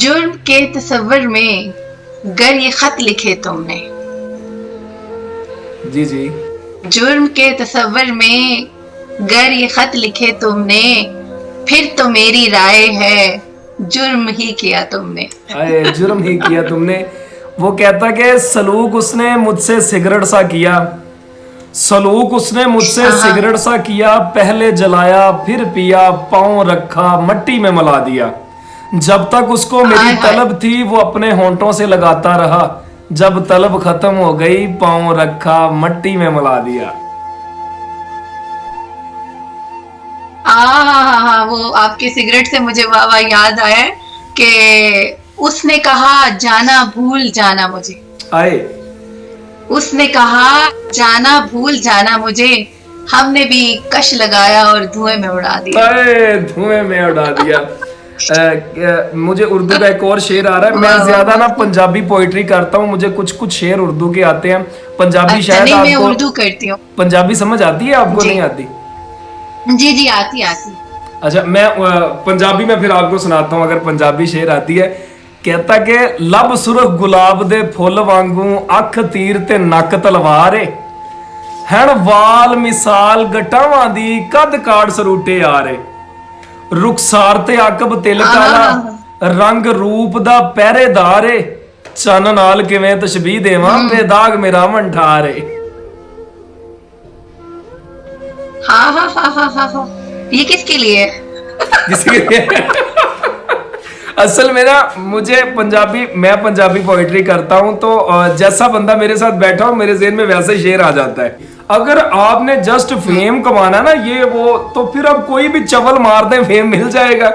जुर्म के तस्वर में गर ये खत लिखे तुमने। जी जी। जुर्म के तस्वर में गर ये खत लिखे तुमने, फिर तो मेरी राय है जुर्म ही किया तुमने। अरे जुर्म ही किया तुमने। वो कहता कि सलूक उसने मुझसे सिगरेट सा किया, सलूक उसने मुझसे सिगरेट सा किया, पहले जलाया फिर पिया, पांव रखा मट्टी में मिला दिया। जब तक उसको मेरी तलब थी वो अपने होंठों से लगाता रहा, जब तलब खत्म हो गई पांव रखा मट्टी में मिला दिया। वो आपके सिगरेट से मुझे वाह याद आया कि उसने कहा जाना भूल जाना मुझे, आए उसने कहा जाना भूल जाना मुझे, हमने भी कश लगाया और धुएं में उड़ा दिया। धुएं में उड़ा दिया। मुझे उर्दू का एक और शेर आ रहा है। मैं ज्यादा ना पंजाबी पोइट्री करता हूँ, मुझे कुछ कुछ शेर उर्दू के आते हैं। पंजाबी शायद नहीं, आपको मैं उर्दू करती हूँ। पंजाबी समझ आती है आपको? नहीं आती? जी जी आती आती। अच्छा मैं पंजाबी में फिर आपको सुनाता हूँ अगर पंजाबी शेर आती है। कहता कि लब सुरख गुलाब दे फुल वांगू, अख तीर ते नक तलवार हैन वाल मिसाल गटावां दी, कद काड़ सरूटे आ रे, रुखसार ते अकब तिल काला, रंग रूप दा पहरेदार है, चन नाल किवें तशबीह देवां, बेदाग मेरा मंठार है। हाँ, ये किसके लिए? किसके लिए? असल में ना मुझे मैं पंजाबी पोइट्री करता हूं, तो जैसा बंदा मेरे साथ बैठा हो मेरे ज़हन में वैसे शेर आ जाता है। अगर आपने जस्ट फेम कमाना ना ये वो, तो फिर अब कोई भी चवल मार दे फेम मिल जाएगा।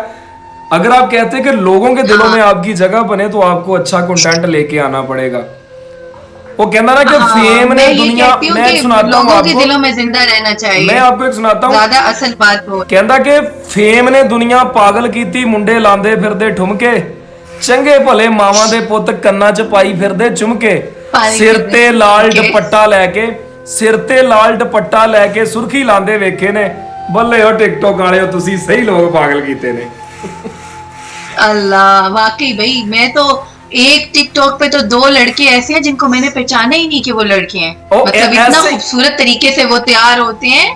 अगर आप कहते हैं कि लोगों के दिलों में आपकी जगह बने तो आपको अच्छा कंटेंट लेके आना पड़ेगा। वो कहना ना कि फेम ने दुनिया, मैं सुनाता हूं आपको, दिलों में जिंदा रहना चाहिए। मैं आपको एक सुनाता हूं, ज्यादा असल बात वो कहता कि फेम ने दुनिया पागल कीती, मुंडे लांदे फिरदे ठुमके, चंगे भले मावां दे पुੱਤ ਕੰਨਾਂ 'ਚ ਪਾਈ ਫਿਰਦੇ ਚੁਮਕੇ, ਸਿਰ ਤੇ ਲਾਲ ਦੁਪੱਟਾ ਲੈ ਕੇ, ਸਿਰ ਤੇ ਲਾਲ ਦੁਪੱਟਾ ਲੈ ਕੇ ਸੁਰਖੀ ਲਾਂਦੇ ਵੇਖੇ ਨੇ, ਬੱਲੇ ਹੋ टिकटॉक ਵਾਲਿਓ ਤੁਸੀਂ सही लोग पागल कीते ने। अल्लाह वाकई भाई, मैं तो एक टिकटॉक पे तो 2 लड़के ऐसे हैं जिनको मैंने पहचाना ही नहीं कि वो लड़के हैं। मतलब इतना खूबसूरत तरीके से वो तैयार होते हैं,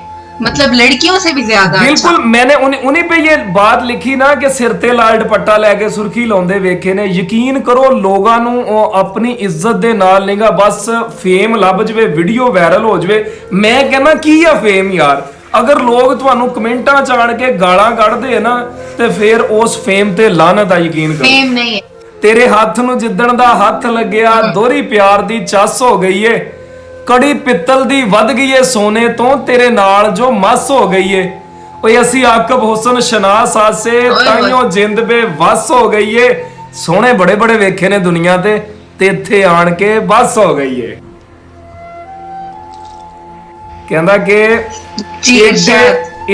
मतलब लड़कियों से भी ज्यादा। बिल्कुल अच्छा। मैंने उन्हीं पे ये बात लिखी ना कि सिर ते लाल दुपट्टा लेके सुर्खी लाउंदे वेखे ने। यकीन करो लोगां नूं अपनी इज्जत दे नाल नहींगा बस फेम लभ जवे, वीडियो वायरल हो जवे। मैं कहना की आ फेम यार, अगर लोग तुहानू कमेंटां च आण के गालां कढदे ना ते फिर उस फेम ते लानत आ। यकीन करो फेम नहीं है। तेरे हत्थ नूं जिद्दण दा हत्थ लगया, दोहरी प्यार दी चस हो गई है, कड़ी पित्तल दी वध गई है सोने तो, तेरे नाल जो मस हो गई है। ओए असी आकब हुसन शनास आसे, ताइयों जिंद बे वस हो गई है। सोने बड़े बड़े वेखे ने दुनिया ते इत्थे आण के बस हो गई है। कहंदा कि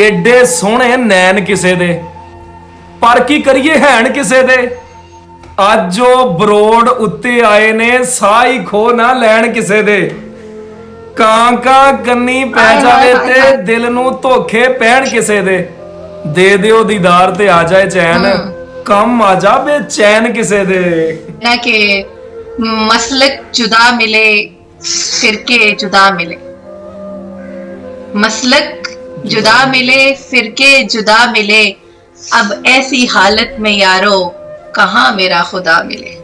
एडे सोहणे नैन किसे दे, पर की करिए हैन किसे दे, अज जो बरोड़ उत्ते आए ने साई खो ना लैन किसे दे, कांका कन्नी पै जावे ते दिल नू धोखे पैण किसे दे दियो दीदार ते आ जाए चैन, कम आ जा बेचैन किसे दे। ना के मसलक जुदा मिले फिरके जुदा मिले, मसलक जुदा मिले फिरके जुदा मिले, अब ऐसी हालत में यारो कहाँ मेरा खुदा मिले।